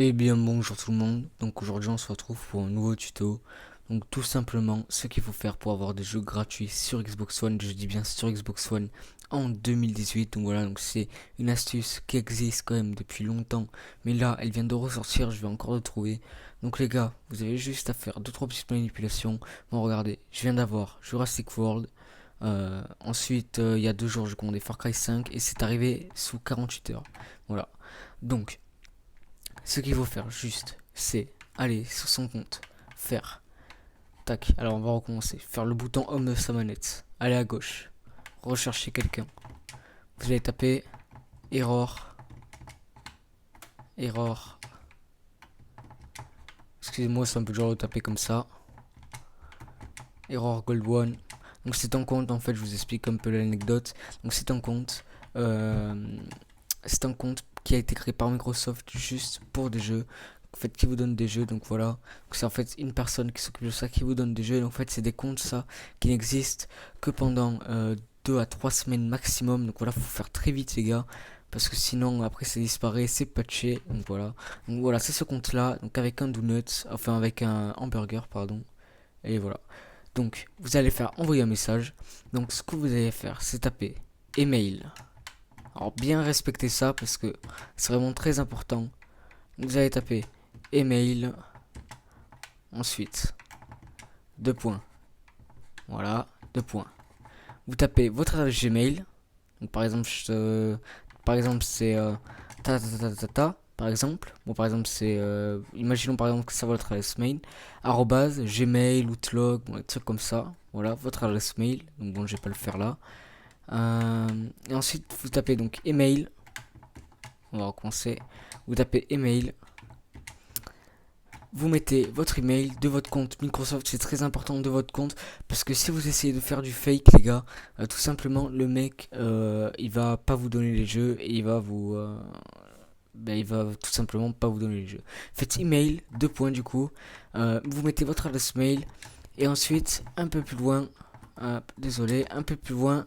Eh bien bonjour tout le monde, donc aujourd'hui on se retrouve pour un nouveau tuto. Donc tout simplement ce qu'il faut faire pour avoir des jeux gratuits sur Xbox One, je dis bien sur Xbox One en 2018. Donc voilà, donc c'est une astuce qui existe quand même depuis longtemps, mais là elle vient de ressortir, je vais encore le trouver. Donc les gars, vous avez juste à faire deux trois petites manipulations. Bon regardez, je viens d'avoir Jurassic World. Ensuite il y a 2 jours je commandais Far Cry 5 et c'est arrivé sous 48 heures. Voilà. Donc ce qu'il faut faire juste, c'est aller sur son compte, faire, tac, alors on va recommencer, faire le bouton home de sa manette, aller à gauche, rechercher quelqu'un, vous allez taper error, error, excusez-moi c'est un peu dur de taper comme ça, error gold one, donc c'est un compte en fait, je vous explique un peu l'anecdote, donc euh, c'est un compte qui a été créé par Microsoft juste pour des jeux, en fait qui vous donne des jeux. Donc voilà, c'est en fait une personne qui s'occupe de ça qui vous donne des jeux. Et en fait c'est des comptes ça qui n'existent que pendant 2 à 3 semaines maximum. Donc voilà, faut faire très vite les gars, parce que sinon après ça disparaît, c'est patché. Donc voilà, c'est ce compte là, donc avec un donut, enfin avec un hamburger pardon. Et voilà, donc vous allez faire envoyer un message. Donc ce que vous allez faire, c'est taper email. Alors bien respecter ça parce que c'est vraiment très important. Vous allez taper email, ensuite deux points. Voilà, deux points. Vous tapez votre adresse Gmail. Donc, par exemple c'est par exemple. Bon par exemple c'est imaginons par exemple que ça votre adresse mail arrobase gmail outlook, bon, des trucs comme ça. Voilà votre adresse mail. Donc bon je vais pas le faire là. Et ensuite vous tapez donc email. On va recommencer. Vous tapez email. Vous mettez votre email de votre compte Microsoft, c'est très important de votre compte, parce que si vous essayez de faire du fake les gars, tout simplement le mec il va pas vous donner les jeux et il va tout simplement pas vous donner les jeux. Faites email, deux points du coup, vous mettez votre adresse mail et ensuite un peu plus loin, désolé, un peu plus loin,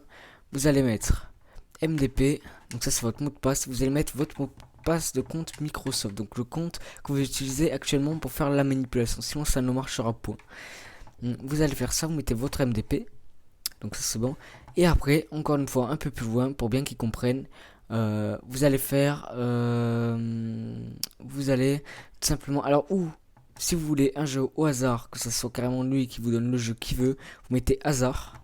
vous allez mettre MDP, donc ça c'est votre mot de passe, vous allez mettre votre mot de passe de compte Microsoft, donc le compte que vous utilisez actuellement pour faire la manipulation, sinon ça ne marchera point. Vous allez faire ça, vous mettez votre MDP, donc ça c'est bon, et après, encore une fois, un peu plus loin, pour bien qu'ils comprennent, vous allez faire, vous allez tout simplement, alors ou si vous voulez un jeu au hasard, que ce soit carrément lui qui vous donne le jeu qu'il veut, vous mettez hasard.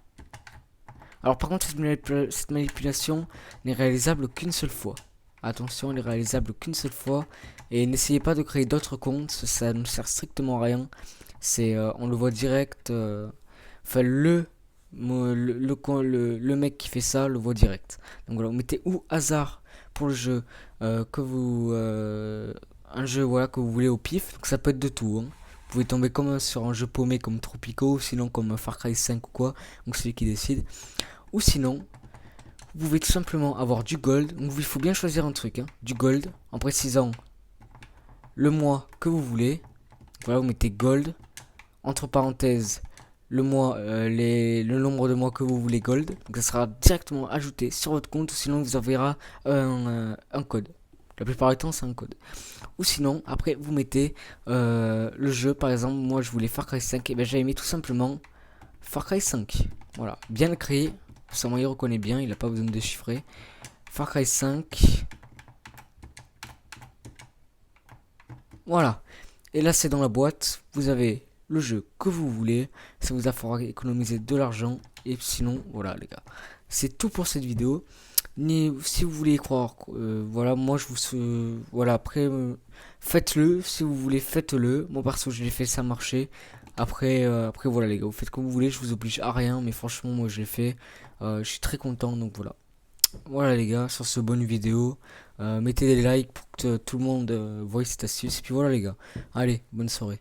Alors par contre cette manipulation n'est réalisable qu'une seule fois. Attention, elle est réalisable qu'une seule fois. Et n'essayez pas de créer d'autres comptes, ça ne sert strictement à rien. C'est, on le voit direct. Enfin le mec qui fait ça le voit direct. Donc voilà, vous mettez ou hasard pour le jeu que vous un jeu voilà que vous voulez au pif. Donc ça peut être de tout. Hein. Vous pouvez tomber comme sur un jeu paumé comme Tropico, sinon comme Far Cry 5 ou quoi. Donc c'est lui qui décide. Ou sinon, vous pouvez tout simplement avoir du gold. Donc il faut bien choisir un truc, hein. Du gold, en précisant le mois que vous voulez. Voilà, vous mettez gold. Entre parenthèses, le mois, le nombre de mois que vous voulez gold. Donc ça sera directement ajouté sur votre compte. Sinon, vous enverra un code. La plupart du temps, c'est un code. Ou sinon, après, vous mettez le jeu. Par exemple, moi, je voulais Far Cry 5. Et bien, j'avais mis tout simplement Far Cry 5. Voilà, bien créé. Ça, il reconnaît bien, il n'a pas besoin de déchiffrer. Far Cry 5. Voilà. Et là, c'est dans la boîte. Vous avez le jeu que vous voulez. Ça vous a fera économiser de l'argent. Et sinon, voilà, les gars. C'est tout pour cette vidéo. Si vous voulez y croire, voilà, moi je vous. Voilà, après, faites-le. Si vous voulez, faites-le. Moi, perso, je l'ai fait, ça marchait. Après, voilà, les gars, vous faites comme vous voulez. Je vous oblige à rien. Mais franchement, moi, je l'ai fait. Je suis très content. Donc voilà. Voilà les gars, sur ce bonne vidéo, mettez des likes pour que tout le monde voie cette astuce. Et puis voilà les gars, allez, bonne soirée.